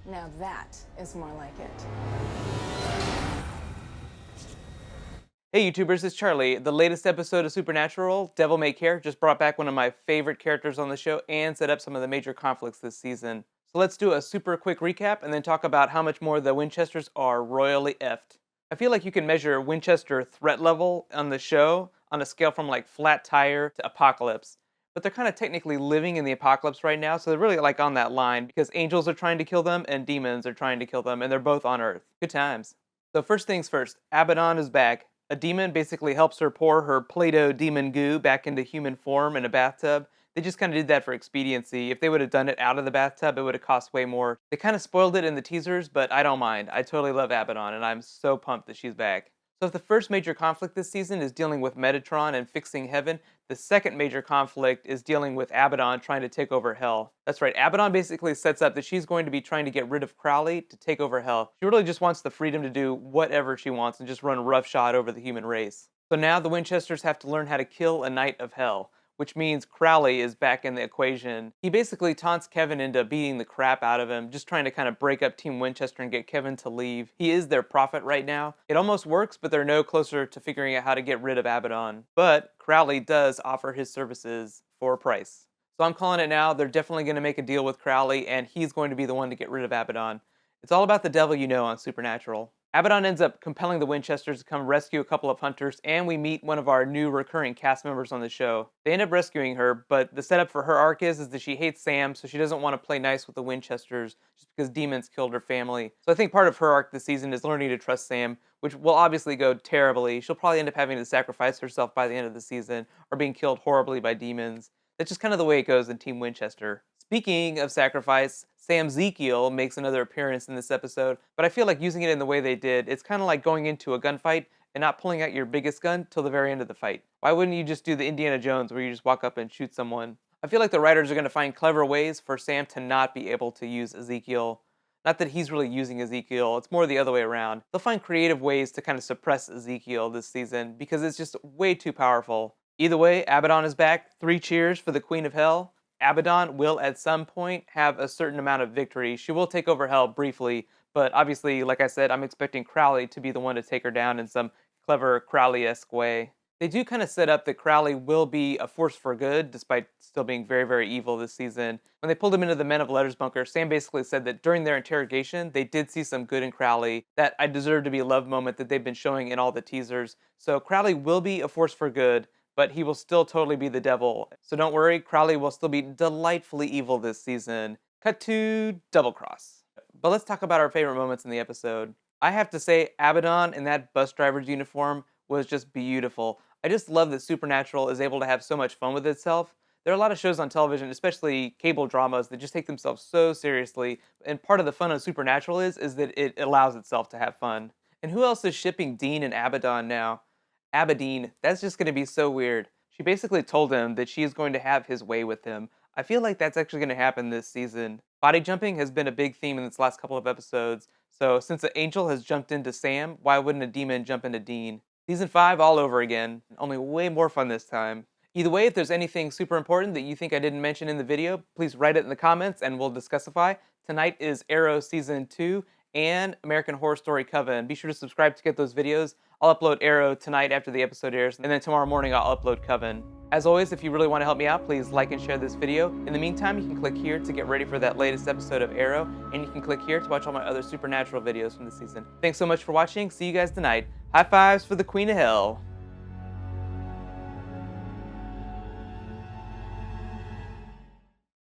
Now that is more like it. Hey YouTubers, it's Charlie. The latest episode of Supernatural, Devil May Care, just brought back one of my favorite characters on the show and set up some of the major conflicts this season. So let's do a super quick recap and then talk about how much more the Winchesters are royally effed. I feel like you can measure Winchester threat level on the show on a scale from like flat tire to apocalypse. But they're kind of technically living in the apocalypse right now, so they're really like on that line because angels are trying to kill them and demons are trying to kill them, and they're both on Earth. Good times. So first things first, Abaddon is back. A demon basically helps her pour her Play-Doh demon goo back into human form in a bathtub. They just kind of did that for expediency. If they would have done it out of the bathtub, it would have cost way more. They kind of spoiled it in the teasers, but I don't mind. I totally love Abaddon, and I'm so pumped that she's back. So if the first major conflict this season is dealing with Metatron and fixing heaven, the second major conflict is dealing with Abaddon trying to take over Hell. That's right, Abaddon basically sets up that she's going to be trying to get rid of Crowley to take over Hell. She really just wants the freedom to do whatever she wants and just run roughshod over the human race. So now the Winchesters have to learn how to kill a Knight of Hell, which means Crowley is back in the equation. He basically taunts Kevin into beating the crap out of him, just trying to kind of break up Team Winchester and get Kevin to leave. He is their prophet right now. It almost works, but they're no closer to figuring out how to get rid of Abaddon. But Crowley does offer his services for a price. So I'm calling it now. They're definitely going to make a deal with Crowley, and he's going to be the one to get rid of Abaddon. It's all about the devil you know on Supernatural. Abaddon ends up compelling the Winchesters to come rescue a couple of hunters, and we meet one of our new recurring cast members on the show. They end up rescuing her, but the setup for her arc is that she hates Sam, so she doesn't want to play nice with the Winchesters just because demons killed her family. So I think part of her arc this season is learning to trust Sam, which will obviously go terribly. She'll probably end up having to sacrifice herself by the end of the season, or being killed horribly by demons. That's just kind of the way it goes in Team Winchester. Speaking of sacrifice, Sam Ezekiel makes another appearance in this episode, but I feel like using it in the way they did, it's kind of like going into a gunfight and not pulling out your biggest gun till the very end of the fight. Why wouldn't you just do the Indiana Jones where you just walk up and shoot someone? I feel like the writers are going to find clever ways for Sam to not be able to use Ezekiel. Not that he's really using Ezekiel, it's more the other way around. They'll find creative ways to kind of suppress Ezekiel this season because it's just way too powerful. Either way, Abaddon is back. 3 cheers for the Queen of Hell. Abaddon will at some point have a certain amount of victory. She will take over Hell briefly, but obviously, like I said, I'm expecting Crowley to be the one to take her down in some clever Crowley-esque way. They do kind of set up that Crowley will be a force for good, despite still being very, very evil this season. When they pulled him into the Men of Letters bunker, Sam basically said that during their interrogation, they did see some good in Crowley, that I deserve to be loved moment that they've been showing in all the teasers. So Crowley will be a force for good, but he will still totally be the devil. So don't worry, Crowley will still be delightfully evil this season. Cut to Double Cross. But let's talk about our favorite moments in the episode. I have to say, Abaddon in that bus driver's uniform was just beautiful. I just love that Supernatural is able to have so much fun with itself. There are a lot of shows on television, especially cable dramas, that just take themselves so seriously. And part of the fun of Supernatural is that it allows itself to have fun. And who else is shipping Dean and Abaddon now? Abaddon, that's just going to be so weird. She basically told him that she is going to have his way with him. I feel like that's actually going to happen this season. Body jumping has been a big theme in this last couple of episodes, so since an angel has jumped into Sam, why wouldn't a demon jump into Dean? Season 5 all over again, only way more fun this time. Either way, if there's anything super important that you think I didn't mention in the video, please write it in the comments and we'll discussify. Tonight is Arrow Season 2 and American Horror Story Coven. Be sure to subscribe to get those videos. I'll upload Arrow tonight after the episode airs, and then tomorrow morning I'll upload Coven. As always, if you really want to help me out, please like and share this video. In the meantime, you can click here to get ready for that latest episode of Arrow, and you can click here to watch all my other Supernatural videos from this season. Thanks so much for watching. See you guys tonight. High fives for the Queen of Hell.